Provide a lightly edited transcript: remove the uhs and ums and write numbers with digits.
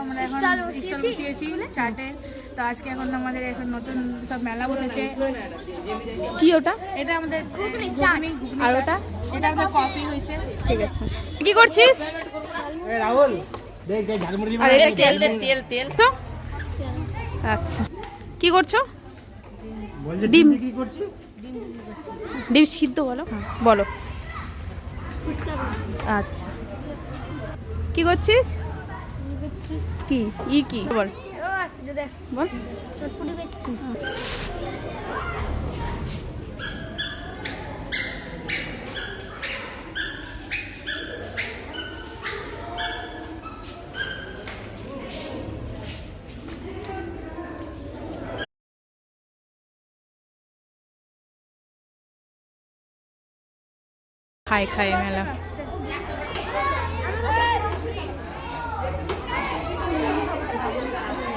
আমরা এখন স্টল বসিয়েছি চাটে। তো আজকে এখন আমাদের এখন নতুন সব মেলা বসেছে। কি ওটা? এটা আমাদের ঘুগনি। আর ওটা? এটা আমাদের কফি হয়েছে। ঠিক আছে। কি করছিস? রাহুল দেখ দেখ ঝালমুড়ি আর এটা তেল তেল তো। আচ্ছা, কি করছো? বলছে ডিম কি করছি? ডিম সিদ্ধ বলো, বলো। আচ্ছা, কি করছিস? কি কি বল বল। খাই মেলা।